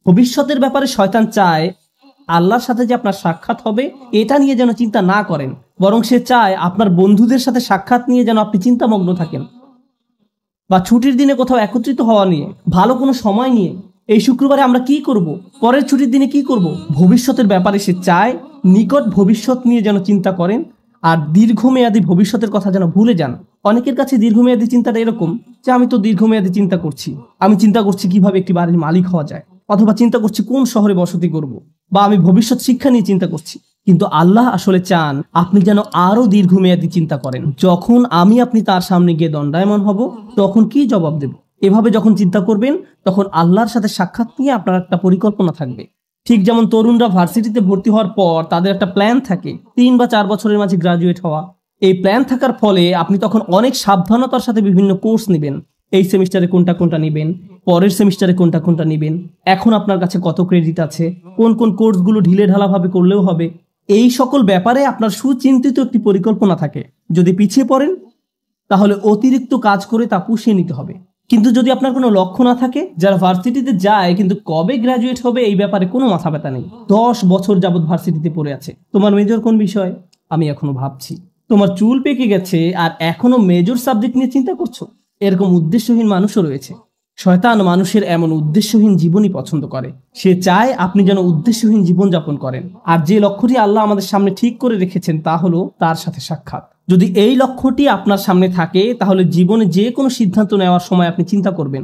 ভবিষ্যতের ব্যাপারে শয়তান চায় আল্লাহর সাথে যে আপনার সাক্ষাৎ হবে এটা নিয়ে যেন চিন্তা না করেন, বরং সে চায় আপনার বন্ধুদের সাথে সাক্ষাৎ নিয়ে যেন আপনি চিন্তামগ্ন থাকেন, বা ছুটির দিনে কোথাও একত্রিত হওয়া নিয়ে, ভালো কোনো সময় নিয়ে, এই শুক্রবারে আমরা কি করব, পরের ছুটির দিনে কি করব। ভবিষ্যতের ব্যাপারে সে চায় নিকট ভবিষ্যৎ নিয়ে যেন চিন্তা করেন, আর দীর্ঘমেয়াদী ভবিষ্যতের কথা যেন ভুলে যান। অনেকের কাছে দীর্ঘমেয়াদী চিন্তাটা এরকম যে আমি তো দীর্ঘমেয়াদী চিন্তা করছি, আমি চিন্তা করছি কিভাবে একটি বাড়ির মালিক হওয়া যায়, অথবা চিন্তা করছি কোন শহরে বসতি করব, বা আমি ভবিষ্যৎ শিক্ষা নিয়ে চিন্তা করছি। কিন্তু আল্লাহ আসলে চান আপনি যেন আরো দীর্ঘমেয়াদী চিন্তা করেন। যখন আপনি তার সামনে গিয়ে দণ্ডায়মান হব, তখন কি জবাব দেব, এভাবে যখন চিন্তা করবেন, তখন আল্লাহর সাথে সাক্ষাৎ নিয়ে আপনার একটা পরিকল্পনা থাকবে। ঠিক যেমন তরুণরা ভার্সিটিতে ভর্তি হওয়ার পর তাদের একটা প্ল্যান থাকে 3 বা 4 বছরের মাঝে গ্রাজুয়েট হওয়া। এই প্ল্যান থাকার ফলে আপনি তখন অনেক সাবধানতার সাথে বিভিন্ন কোর্স নেবেন। এই সেমিস্টারে কোনটা কোনটা নেবেন, পরের সেমিস্টারে কোনটা কোনটা নেবেন, এখন আপনার কাছে কত ক্রেডিট আছে, কোন কোন কোর্সগুলো ঢিলে ঢালাভাবে করলেও হবে, এই সকল ব্যাপারে আপনার সুচিন্তিত একটি পরিকল্পনা থাকে। যদি পিছিয়ে পড়েন তাহলে অতিরিক্ত কাজ করে তা পুষিয়ে নিতে হবে। কিন্তু যদি আপনার কোনো লক্ষ্য না থাকে, যারা ভার্সিটিতে যায় কিন্তু কবে গ্রাজুয়েট হবে এই ব্যাপারে কোনো মাথা ব্যথা নেই, 10 বছর যাবৎ ভার্সিটিতে পড়ে আছে, তোমার মেজর কোন বিষয়, আমি এখনো ভাবছি, তোমার চুল পেকে গেছে আর এখনো মেজর সাবজেক্ট নিয়ে চিন্তা করছো, এরকম উদ্দেশ্যহীন মানুষও রয়েছে। শয়তান মানুষের এমন উদ্দেশ্যহীন জীবনই পছন্দ করে। সে চায় আপনি যেন উদ্দেশ্যহীন জীবন যাপন করেন। আর যে লক্ষ্যটি আল্লাহ আমাদের সামনে ঠিক করে রেখেছেন তা হলো তার সাথে সাক্ষাৎ। যদি এই লক্ষ্যটি আপনার সামনে থাকে তাহলে জীবনে যে কোনো সিদ্ধান্ত নেওয়ার সময় আপনি চিন্তা করবেন,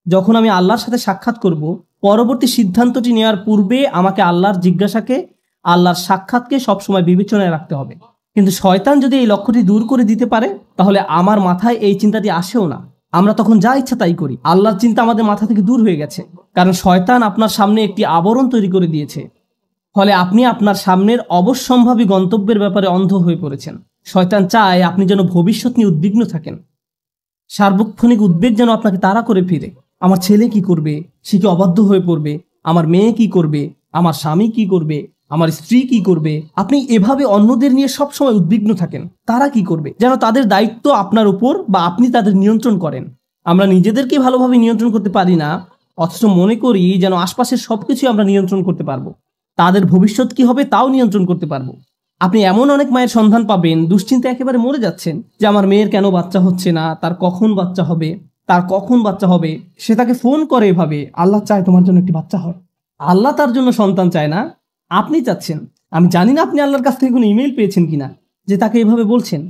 যখন আমি আল্লাহর সাথে সাক্ষাৎ করব, পরবর্তী সিদ্ধান্তটি নেওয়ার পূর্বে আমাকে আল্লাহর জিজ্ঞাসাকে, আল্লাহর সাক্ষাৎকে সবসময় বিবেচনায় রাখতে হবে। কিন্তু শয়তান যদি এই লক্ষ্যটি দূর করে দিতে পারে তাহলে আমার মাথায় এই চিন্তাটি আসেও না, আমরা তখন যা ইচ্ছা তাই করি। আল্লাহর চিন্তা আমাদের মাথা থেকে দূর হয়ে গেছে, কারণ শয়তান আপনার সামনে একটি আবরণ তৈরি করে দিয়েছে। ফলে আপনি আপনার সামনের অবশ্যম্ভাবী গন্তব্যের ব্যাপারে অন্ধ হয়ে পড়েছেন। শয়তান চায় আপনি যেন ভবিষ্যৎ নিয়ে উদ্বিগ্ন থাকেন। সার্বক্ষণিক উদ্বেগ যেন আপনাকে তাড়া করে ফিরে। আমার ছেলে কি করবে, সে কি অবাধ্য হয়ে পড়বে, আমার মেয়ে কি করবে, আমার স্বামী কি করবে, আমার স্ত্রী কি করবে। আপনি এভাবে অন্যদের নিয়ে সবসময় উদ্বিগ্ন থাকেন, তারা কি করবে, যেন তাদের দায়িত্ব আপনার উপর বা আপনি তাদের নিয়ন্ত্রণ করেন। আমরা নিজেদেরকে ভালোভাবে নিয়ন্ত্রণ করতে পারি না, অথচ মনে করি যেন আশপাশের সবকিছু আমরা নিয়ন্ত্রণ করতে পারবো, তাদের ভবিষ্যৎ কি হবে তাও নিয়ন্ত্রণ করতে পারবো। আপনি এমন অনেক মায়ের সন্ধান পাবেন দুশ্চিন্তা একেবারে মরে যাচ্ছেন যে আমার মেয়ের কেন বাচ্চা হচ্ছে না, তার কখন বাচ্চা হবে, সে তাকে ফোন করে এভাবে, আল্লাহ চায় তোমার জন্য একটি বাচ্চা হয়। আল্লাহ তার জন্য সন্তান চায় না, আপনি চাচ্ছেন। আমি জানি না আপনি আল্লাহর কাছ থেকে কোনো ইমেল পেয়েছেন কিনা যে তাকে এভাবে বলছেন।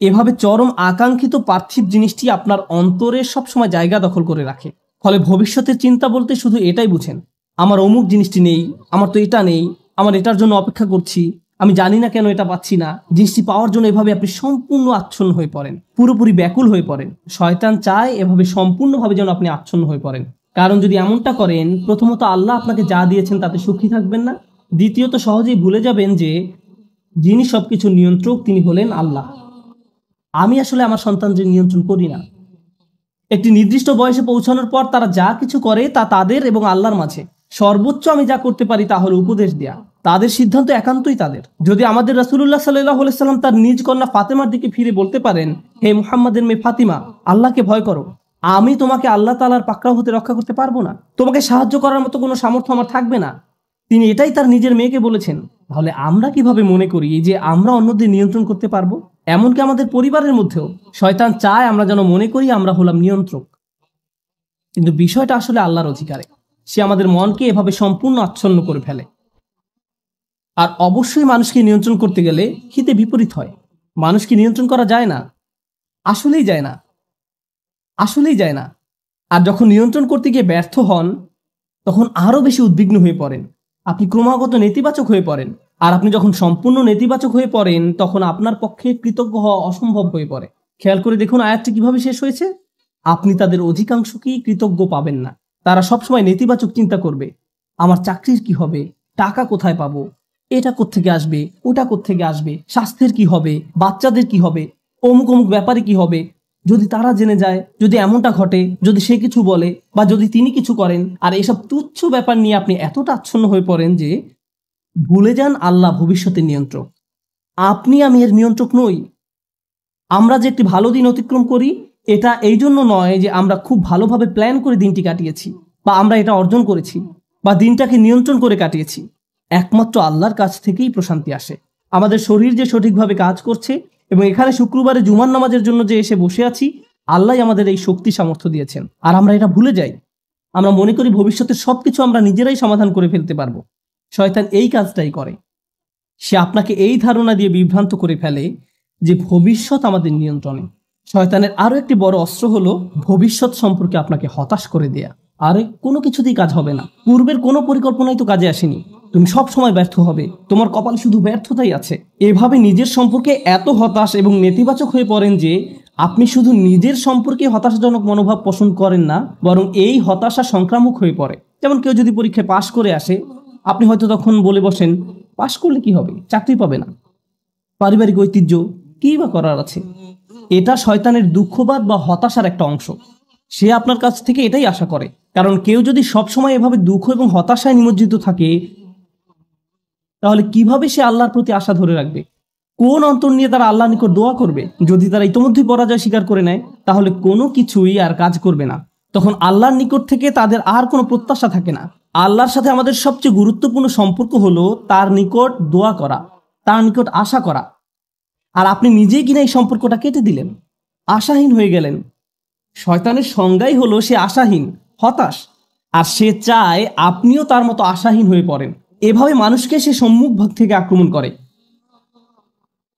এভাবে চরম আকাঙ্ক্ষিত পার্থিব জিনিসটি আপনার অন্তরে সবসময় জায়গা দখল করে রাখে। ফলে ভবিষ্যতের চিন্তা বলতে শুধু এটাই বুঝেন, আমার অমুক জিনিসটি নেই, আমার তো এটা নেই, আমার এটার জন্য অপেক্ষা করছি, আমি জানি না কেন এটা পাচ্ছি না। জিনিসটি পাওয়ার জন্য এভাবে আপনি সম্পূর্ণ আচ্ছন্ন হয়ে পড়েন, পুরোপুরি ব্যাকুল হয়ে পড়েন। শয়তান চায় এভাবে সম্পূর্ণভাবে যেন আপনি আচ্ছন্ন হয়ে পড়েন। কারণ যদি এমনটা করেন, প্রথমত আল্লাহ আপনাকে যা দিয়েছেন তাতে সুখী থাকবেন না, দ্বিতীয়ত সহজেই ভুলে যাবেন যে যিনি সবকিছু নিয়ন্ত্রক তিনি হলেন আল্লাহ। আমি আসলে আমার সন্তানদের নিয়ন্ত্রণ করি না। একটি নির্দিষ্ট বয়সে পৌঁছানোর পর তারা যা কিছু করে তা তাদের এবং আল্লাহর মাঝে। সর্বোচ্চ আমি যা করতে পারি তা হলো উপদেশ দেয়া, তাদের সিদ্ধান্ত একান্তই তাদের। যদি আমাদের রাসূলুল্লাহ সাল্লাল্লাহু আলাইহি সাল্লাম তার নিজ কন্যা ফাতেমার দিকে ফিরে বলতে পারেন, হে মুহাম্মাদের মেয়ে ফাতিমা, আল্লাহকে ভয় করো, আমি তোমাকে আল্লাহ তাআলার পাকড়াও হতে রক্ষা করতে পারবো না, তোমাকে সাহায্য করার মতো কোনো সামর্থ্য আমার থাকবে না, তিনি এটাই তার নিজের মেয়েকে বলেছেন। তাহলে আমরা কিভাবে মনে করি যে আমরা অন্যদের নিয়ন্ত্রণ করতে পারবো? এমনকি আমাদের পরিবারের মধ্যেও শয়তান চায় আমরা যেন মনে করি আমরা হলাম নিয়ন্ত্রক, কিন্তু বিষয়টা আসলে আল্লাহর অধিকারে। সে আমাদের মনকে এভাবে সম্পূর্ণ আচ্ছন্ন করে ফেলে। আর অবশ্যই মানুষকে নিয়ন্ত্রণ করতে গেলে হিতে বিপরীত হয়। মানুষকে নিয়ন্ত্রণ করা যায় না, আসলেই যায় না, আসলেই যায় না। আর যখন নিয়ন্ত্রণ করতে গিয়ে ব্যর্থ হন তখন আরো বেশি উদ্বিগ্ন হয়ে পড়েন, আপনি ক্রমাগত নেতিবাচক হয়ে পড়েন। আর আপনি যখন সম্পূর্ণ নেতিবাচক হয়ে পড়েন তখন আপনার পক্ষে কৃতজ্ঞ হওয়া অসম্ভব হয়ে পড়ে। খেয়াল করে দেখুন আয়াতটি কিভাবে শেষ হয়েছে। আপনি তাদের অধিকাংশকেই কৃতজ্ঞ পাবেন না। তারা সবসময় নেতিবাচক চিন্তা করবে, আমার চাকরির কি হবে, টাকা কোথায় পাবো, এটা কোত্থেকে আসবে, ওটা কোত্থেকে আসবে, স্বাস্থ্যের কি হবে, বাচ্চাদের কি হবে, অমুক অমুক ব্যাপারে কি হবে, যদি তারা জেনে যায়, যদি এমনটা ঘটে, যদি সে কিছু বলে বা যদি তিনি কিছু করেন। আর এসব তুচ্ছ ব্যাপার নিয়ে আপনি এতটা আচ্ছন্ন হয়ে পড়েন যে ভুলে যান আল্লাহ ভবিষ্যতের নিয়ন্ত্রক। আমি এর নিয়ন্ত্রক নই। আমরা যে একটি ভালো দিন অতিক্রম করি এটা এই জন্য নয় যে আমরা খুব ভালোভাবে প্ল্যান করে দিনটি কাটিয়েছি, বা আমরা এটা অর্জন করেছি বা দিনটাকে নিয়ন্ত্রণ করে কাটিয়েছি, একমাত্র আল্লাহর কাছ থেকেই প্রশান্তি আসে। আমাদের শরীর যে সঠিকভাবে কাজ করছে এবং এখানে শুক্রবারে জুমার নামাজের জন্য যে এসে বসে আছি, আল্লাহ আমাদের এই শক্তি সামর্থ্য দিয়েছেন। আর আমরা এটা ভুলে যাই। আমরা মনে করি ভবিষ্যতের সবকিছু আমরা নিজেরাই সমাধান করে ফেলতে পারবো। শয়তান এই কাজটাই করে। সে আপনাকে এই ধারণা দিয়ে বিভ্রান্ত করে ফেলে যে ভবিষ্যৎ আমাদের নিয়ন্ত্রণে। শয়তানের আরো একটি বড় অস্ত্র হলো ভবিষ্যৎ সম্পর্কে আপনাকে হতাশ করে দেয়া। আরে কোনো কিছুতেই কাজ হবে না, পূর্বের কোনো পরিকল্পনাই তো কাজে আসেনি, তুমি সব সময় ব্যর্থ হবে, তোমার কপালে শুধু ব্যর্থতাই আছে। এভাবে নিজের সম্পর্কে এত হতাশ এবং নেতিবাচক হয়ে পড়েন যে আপনি শুধু নিজের সম্পর্কে হতাশাজনক মনোভাব পোষণ করেন না, বরং এই হতাশা সংক্রামক হয়ে পড়ে। যেমন কেউ যদি পরীক্ষায় পাশ করে আসে, আপনি হয়তো তখন বলে বসেন, পাশ করলে কি হবে, চাকরি পাবে না, পারিবারিক ঐতিহ্য, কি বা করার আছে। এটা শয়তানের দুঃখবাদ বা হতাশার একটা অংশ। সে আপনার কাছ থেকে এটাই আশা করে। কারণ কেউ যদি সবসময় এভাবে দুঃখ এবং হতাশায় নিমজ্জিত থাকে, তাহলে কিভাবে সে আল্লাহর প্রতি আশা ধরে রাখবে? কোন অন্তর নিয়ে তারা আল্লাহর নিকট দোয়া করবে? যদি তারা ইতোমধ্যেই পরাজয় স্বীকার করে নেয়, তাহলে কোনো কিছুই আর কাজ করবে না। তখন আল্লাহর নিকট থেকে তাদের আর কোনো প্রত্যাশা থাকে না। আল্লাহর সাথে আমাদের সবচেয়ে গুরুত্বপূর্ণ সম্পর্ক হলো তার নিকট দোয়া করা, তার নিকট আশা করা। আর আপনি নিজেই কিনা এই সম্পর্কটা কেটে দিলেন, আশাহীন হয়ে গেলেন। শয়তানের সংজ্ঞাই হলো সে আশাহীন, হতাশ। আর সে চায় আপনিও তার মতো আশাহীন হয়ে পড়েন। এভাবে মানুষকে সে সম্মুখ ভাগ থেকে আক্রমণ করে।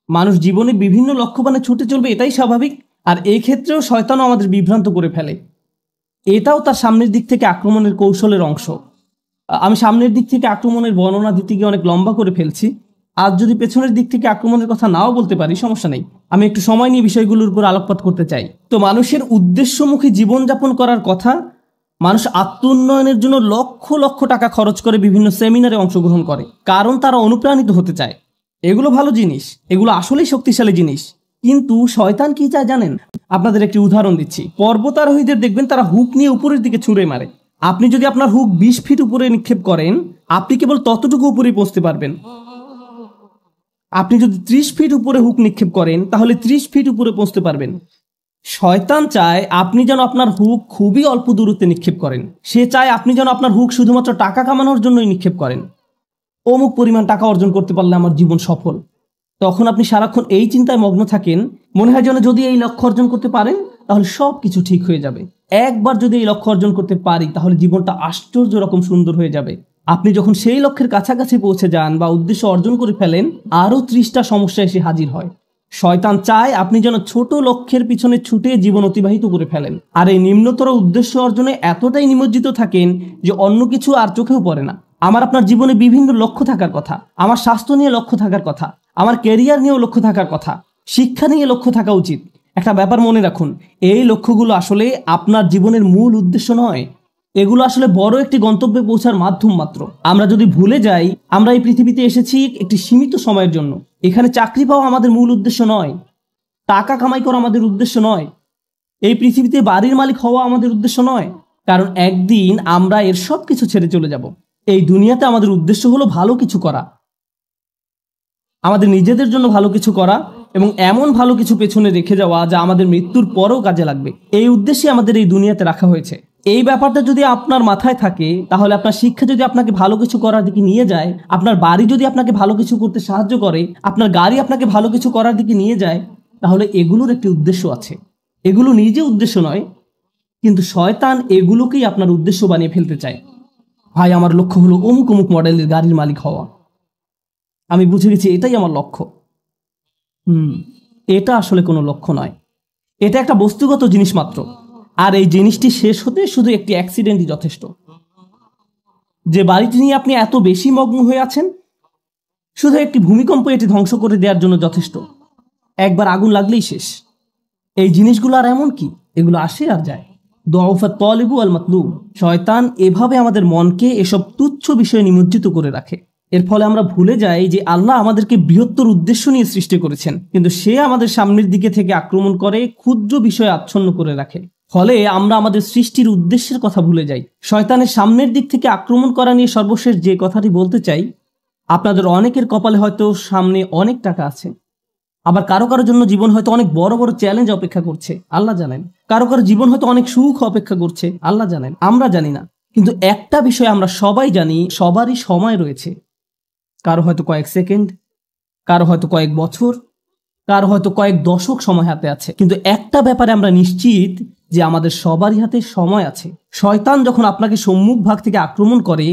মানুষ জীবনে বিভিন্ন লক্ষ্যবানে ছুটে চলবে, এটাই স্বাভাবিক। আর এই ক্ষেত্রেও শয়তানও আমাদের বিভ্রান্ত করে ফেলে। এটাও তার সামনের দিক থেকে আক্রমণের কৌশলের অংশ। আমি সামনের দিক থেকে আক্রমণের বর্ণনা দিতে গিয়ে অনেক লম্বা করে ফেলছি। আজ যদি পেছনের দিক থেকে আক্রমণের কথা নাও বলতে পারি, সমস্যা নেই, আমি একটু সময় নিয়ে বিষয়গুলোর উপর আলোকপাত করতে চাই। তো মানুষের উদ্দেশ্যমুখী জীবনযাপন করার কথা। মানুষ আত্ম উন্নয়নের জন্য লক্ষ লক্ষ টাকা খরচ করে বিভিন্ন সেমিনারে অংশগ্রহণ করে, কারণ তারা অনুপ্রাণিত হতে চায়। এগুলো ভালো জিনিস, এগুলো আসলেই শক্তিশালী জিনিস। কিন্তু শয়তান কি চায় জানেন? আপনাদের একটি উদাহরণ দিচ্ছি। পর্বতারোহীদের দেখবেন তারা হুক নিয়ে উপরের দিকে ছুঁড়ে মারে। আপনি যদি আপনার হুক 20 ফিট উপরে নিক্ষেপ করেন, আপনি কেবল ততটুকু উপরেই পৌঁছতে পারবেন। আপনি যদি 30 ফিট উপরে হুক নিক্ষেপ করেন, তাহলে 30 ফিট উপরে পৌঁছতে পারবেন। শয়তান চায় আপনি যেন আপনার হুক খুবই অল্প দূরত্বে নিক্ষেপ করেন। সে চায় আপনি যেন আপনার হুক শুধুমাত্র টাকা কামানোর জন্যই নিক্ষেপ করেন। অমুক পরিমাণ টাকা অর্জন করতে পারলে আমার জীবন সফল। তখন আপনি সারাক্ষণ এই চিন্তায় মগ্ন থাকেন, মনে হয় যেন যদি এই লক্ষ্য অর্জন করতে পারেন তাহলে সব কিছু ঠিক হয়ে যাবে। একবার যদি এই লক্ষ্য অর্জন করতে পারি তাহলে জীবনটা আশ্চর্য রকম সুন্দর হয়ে যাবে। আপনি যখন সেই লক্ষ্যের কাছাকাছি পৌঁছে যান বা উদ্দেশ্য অর্জন করে ফেলেন, আরও 30টা সমস্যা এসে হাজির হয়। শয়তান চায় আপনি যেন ছোট লক্ষ্যের পিছনে ছুটে জীবন অতিবাহিত করে ফেলেন, আর এই নিম্নতর উদ্দেশ্য অর্জনে এতটাই নিমজ্জিত থাকেন যে অন্য কিছু আর চোখেও পড়ে না। আমার আপনার জীবনে বিভিন্ন লক্ষ্য থাকার কথা, আমার স্বাস্থ্য নিয়ে লক্ষ্য থাকার কথা, আমার ক্যারিয়ার নিয়েও লক্ষ্য থাকার কথা, শিক্ষা নিয়ে লক্ষ্য থাকা উচিত। একটা ব্যাপার মনে রাখুন, এই লক্ষ্যগুলো আসলে আপনার জীবনের মূল উদ্দেশ্য নয়। এগুলো আসলে বড় একটি গন্তব্যে পৌঁছার মাধ্যম মাত্র। আমরা যদি ভুলে যাই আমরা এই পৃথিবীতে এসেছি একটি সীমিত সময়ের জন্য, এখানে চাকরি পাওয়া আমাদের মূল উদ্দেশ্য নয়, টাকা কামাই করা আমাদের উদ্দেশ্য নয়, এই পৃথিবীতে বাড়ির মালিক হওয়া আমাদের উদ্দেশ্য নয়। কারণ একদিন আমরা এর সব কিছু ছেড়ে চলে যাব। এই দুনিয়াতে আমাদের উদ্দেশ্য হলো ভালো কিছু করা, আমাদের নিজেদের জন্য ভালো কিছু করা এবং এমন ভালো কিছু পেছনে রেখে যাওয়া যা আমাদের মৃত্যুর পরেও কাজে লাগবে। এই উদ্দেশ্যে আমাদের এই দুনিয়াতে রাখা হয়েছে। এই ব্যাপারটা যদি আপনার মাথায় থাকে, তাহলে আপনার শিক্ষা যদি আপনাকে ভালো কিছু করার দিকে নিয়ে যায়, আপনার বাড়ি যদি আপনাকে ভালো কিছু করতে সাহায্য করে, আপনার গাড়ি আপনাকে ভালো কিছু করার দিকে নিয়ে যায়, তাহলে এগুলোর একটি উদ্দেশ্য আছে। এগুলো নিজে উদ্দেশ্য নয়, কিন্তু শয়তান এগুলোকেই আপনার উদ্দেশ্য বানিয়ে ফেলতে চায়। ভাই, আমার লক্ষ্য হলো অমুক অমুক মডেলের গাড়ির মালিক হওয়া, আমি বুঝে গেছি এটাই আমার লক্ষ্য। এটা আসলে কোনো লক্ষ্য নয়, এটা একটা বস্তুগত জিনিস মাত্র। আর এই জিনিসটি শেষ হতে শুধু একটি অ্যাক্সিডেন্টই যথেষ্ট। যে বাড়িটি নিয়ে আপনি এত বেশি মগ্ন হয়ে আছেন, শুধু একটি ভূমিকম্প এটি ধ্বংস করে দেওয়ার জন্য যথেষ্ট। একবার আগুন লাগলেই শেষ। এই জিনিসগুলো আর এমন কি, এগুলো আসে আর যায়। দুআফা তালিবু আল মাতলুব। শয়তান এভাবে আমাদের মনকে এসব তুচ্ছ বিষয়ে নিমজ্জিত করে রাখে। এর ফলে আমরা ভুলে যাই যে আল্লাহ আমাদেরকে বৃহত্তর উদ্দেশ্য নিয়ে সৃষ্টি করেছেন, কিন্তু সে আমাদের সামনের দিকে থেকে আক্রমণ করে ক্ষুদ্র বিষয়ে আচ্ছন্ন করে রাখে। ফলে আমরা আমাদের সৃষ্টির উদ্দেশ্যের কথা ভুলে যাই। শয়তানের সামনের দিক থেকে আক্রমণ করা নিয়ে সর্বশেষ যে কথাটি বলতে চাই, আপনাদের অনেকের কপালে হয়তো সামনে অনেক টাকা আছে, আবার কারো কারো জন্য জীবন হয়তো অনেক বড় বড় চ্যালেঞ্জ অপেক্ষা করছে, আল্লাহ জানেন। কারো কারো জীবন হয়তো অনেক সুখ অপেক্ষা করছে, আল্লাহ জানেন, আমরা জানি না। কিন্তু একটা বিষয় আমরা সবাই জানি, সবারই সময় রয়েছে। কারো হয়তো কয়েক সেকেন্ড, কারো হয়তো কয়েক বছর, কারো হয়তো কয়েক দশক সময় হাতে আছে। কিন্তু একটা ব্যাপারে আমরা নিশ্চিত যে আমাদের সবারই হাতে সময় আছে। শয়তান যখন আপনাকে সম্মুখ ভাগ থেকে আক্রমণ করে,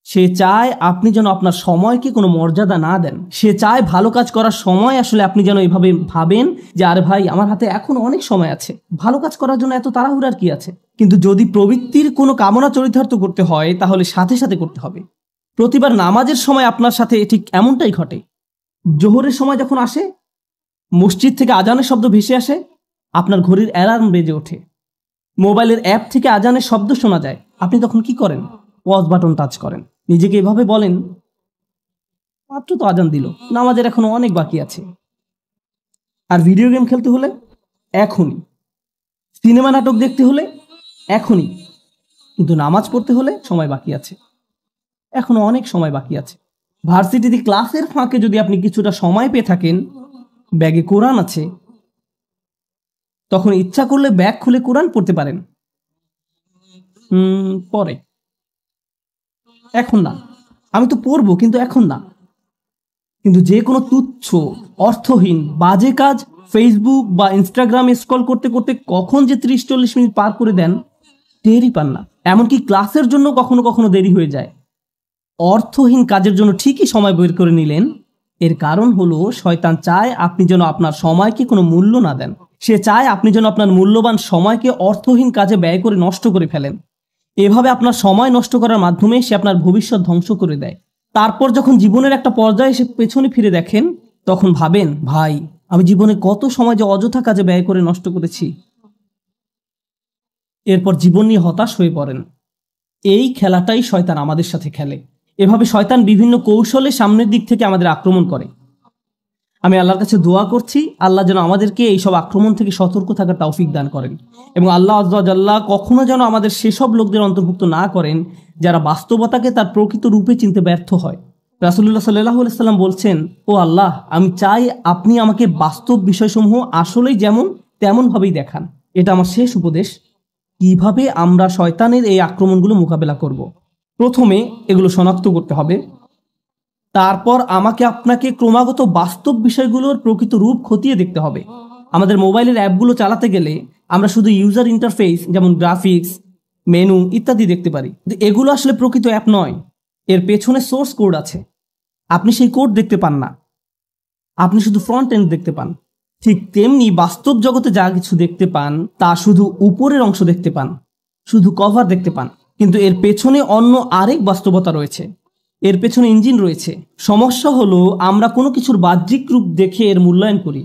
সে চায় আপনি যেন আপনার সময়কে কোনো মর্যাদা না দেন। সে চায় ভালো কাজ করার সময় আসলে আপনি যেন এভাবে ভাবেন যে আরে ভাই, আমার হাতে এখন অনেক সময় আছে, ভালো কাজ করার জন্য এত তাড়াহুড়ার কি আছে। কিন্তু যদি প্রবৃত্তির কোনো কামনা চরিতার্থ করতে হয় তাহলে সাথে সাথে করতে হবে। প্রতিবার নামাজের সময় আপনার সাথে ঠিক এমনটাই ঘটে। জোহরের সময় যখন আসে, মসজিদ থেকে আজানের শব্দ ভেসে আসে, আপনার ঘড়ির অ্যালার্ম বেজে ওঠে, মোবাইলের অ্যাপ থেকে আজানের শব্দ শোনা যায়, আপনি তখন কি করেন? পজ বাটন টাচ করেন, নিজেকে এভাবে বলেন মাত্র তো আজান দিল, নামাজের এখনো অনেক বাকি আছে। আর ভিডিও গেম খেলতে হলে এখনই, সিনেমা নাটক দেখতে হলে এখনই, কিন্তু নামাজ পড়তে হলে সময় বাকি আছে, এখনো অনেক সময় বাকি আছে। ভার্সিটিতে ক্লাসের ফাঁকে যদি আপনি কিছুটা সময় পেয়ে থাকেন, ব্যাগে কোরআন আছে, তখন ইচ্ছা করলে ব্যাগ খুলে কোরআন পড়তে পারেন। পরে, এখন না, আমি তো পড়বো কিন্তু এখন না। কিন্তু যে কোনো তুচ্ছ, অর্থহীন, বাজে কাজ ফেসবুক বা ইনস্টাগ্রামে স্ক্রল করতে করতে কখন যে 30-40 মিনিট পার করে দেন টেরই পান না। এমনকি ক্লাসের জন্য কখনো কখনো দেরি হয়ে যায়। অর্থহীন কাজের জন্য ঠিকই সময় বের করে নিলেন, এর কারণ হলো শয়তান চায় আপনি যেন আপনার সময়কে কোনো মূল্য না দেন। সে চায় আপনি যেন আপনার মূল্যবান সময়কে অর্থহীন কাজে ব্যয় করে নষ্ট করে ফেলেন। এভাবে আপনার সময় নষ্ট করার মাধ্যমে সে আপনার ভবিষ্যৎ ধ্বংস করে দেয়। তারপর যখন জীবনের একটা পর্যায়ে এসে পেছনে ফিরে দেখেন, তখন ভাবেন ভাই, আমি জীবনে কত সময় যে অযথা কাজে ব্যয় করে নষ্ট করেছি। এরপর জীবন নিয়ে হতাশ হয়ে পড়েন। এই খেলাটাই শয়তান আমাদের সাথে খেলে। এভাবে শয়তান বিভিন্ন কৌশলে সামনের দিক থেকে আমাদের আক্রমণ করে। আমি আল্লাহর কাছে দোয়া করছি, আল্লাহ যেন আমাদেরকে এইসব আক্রমণ থেকে সতর্ক থাকার তৌফিক দান করেন, এবং আল্লাহ আযজা ওয়া জাল্লা কখনো যেন আমাদের সেসব লোকদের অন্তর্ভুক্ত না করেন যারা বাস্তবতাকে তার প্রকৃত রূপে চিনতে ব্যর্থ হয়। রাসূলুল্লাহ সাল্লাল্লাহু আলাইহি সাল্লাম বলছেন, ও আল্লাহ, আমি চাই আপনি আমাকে বাস্তব বিষয়সমূহ আসলেই যেমন তেমনভাবেই দেখান। এটা আমার শেষ উপদেশ। কিভাবে আমরা শয়তানের এই আক্রমণগুলো মোকাবেলা করব? প্রথমে এগুলো শনাক্ত করতে হবে। তারপর আমাকে আপনাকে ক্রমাগত বাস্তব বিষয়গুলোর প্রকৃত রূপ খতিয়ে দেখতে হবে। আমাদের মোবাইলের অ্যাপগুলো চালাতে গেলে আমরা শুধু ইউজার ইন্টারফেস যেমন গ্রাফিক্স, মেনু ইত্যাদি দেখতে পারি, কিন্তু এগুলো আসলে প্রকৃত অ্যাপ নয়। এর পেছনে সোর্স কোড আছে, আপনি সেই কোড দেখতে পান না, আপনি শুধু ফ্রন্ট এন্ড দেখতে পান। ঠিক তেমনি বাস্তব জগতে যা কিছু দেখতে পান তা শুধু উপরের অংশ দেখতে পান, শুধু কভার দেখতে পান, কিন্তু এর পেছনে অন্য আরেক বাস্তবতা রয়েছে, এর পেছনে ইঞ্জিন রয়েছে। সমস্যা হলো আমরা কোনো কিছুর বাহ্যিক রূপ দেখে এর মূল্যায়ন করি,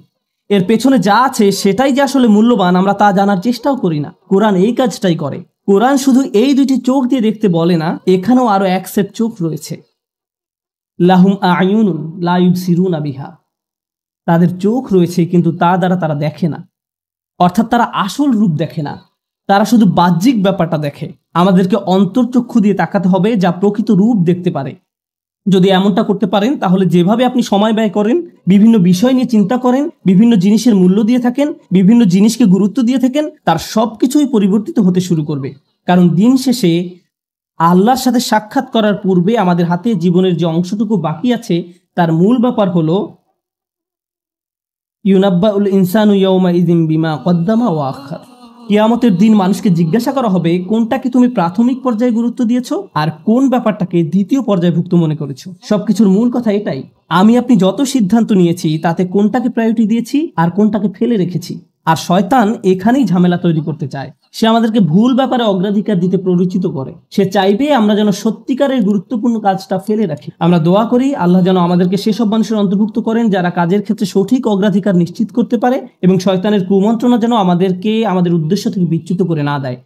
এর পেছনে যা আছে সেটাই যে আসলে মূল্যবান আমরা তা জানার চেষ্টাও করি না। কোরআন এই কাজটাই করে। কোরআন শুধু এই দুইটি চোখ দিয়ে দেখতে বলে না, এখানেও আরো এক সেট চোখ রয়েছে। লাহুম আয়ুনুন লা ইউবসিরুনা বিহা, তাদের চোখ রয়েছে কিন্তু তা দ্বারা তারা দেখে না, অর্থাৎ তারা আসল রূপ দেখে না, তারা শুধু বাহ্যিক ব্যাপারটা দেখে। আমাদেরকে অন্তর্চক্ষু দিয়ে তাকাতে হবে যা প্রকৃত রূপ দেখতে পারে। যদি এমনটা করতে পারেন তাহলে যেভাবে আপনি সময় ব্যয় করেন, বিভিন্ন বিষয় নিয়ে চিন্তা করেন, বিভিন্ন জিনিসের মূল্য দিয়ে থাকেন, বিভিন্ন জিনিসকে গুরুত্ব দিয়ে থাকেন, তার সবকিছুই পরিবর্তিত হতে শুরু করবে। কারণ দিন শেষে আল্লাহর সাথে সাক্ষাৎ করার পূর্বে আমাদের হাতে জীবনের যে অংশটুকু বাকি আছে তার মূল ব্যাপার হলো ইউনাব্বাউল ইনসানু ইয়াউমা ইযিন বিমা কদ্দামা ওয়া আখার। কিয়ামতের দিন মানুষকে জিজ্ঞাসা করা হবে কোনটাকে তুমি প্রাথমিক পর্যায়ে গুরুত্ব দিয়েছো আর কোন ব্যাপারটাকে দ্বিতীয় পর্যায়ভুক্ত মনে করেছো। সবকিছুর মূল কথা এটাই, আমি আপনি যত সিদ্ধান্ত নিয়েছি তাতে কোনটাকে প্রায়োরিটি দিয়েছি আর কোনটাকে ফেলে রেখেছি। আর শয়তান এখানেই ঝামেলা তৈরি করতে চায়। সে আমাদেরকে ভুল ব্যাপারে অগ্রাধিকার দিতে প্ররোচিত করে। সে চাইবে আমরা যেন সত্যিকারের গুরুত্বপূর্ণ কাজটা ফেলে রাখি। আমরা দোয়া করি আল্লাহ যেন আমাদেরকে সেসব মানুষের অন্তর্ভুক্ত করেন যারা কাজের ক্ষেত্রে সঠিক অগ্রাধিকার নিশ্চিত করতে পারে, এবং শয়তানের কুমন্ত্রণা যেন আমাদেরকে আমাদের উদ্দেশ্য থেকে বিচ্যুত করে না দেয়।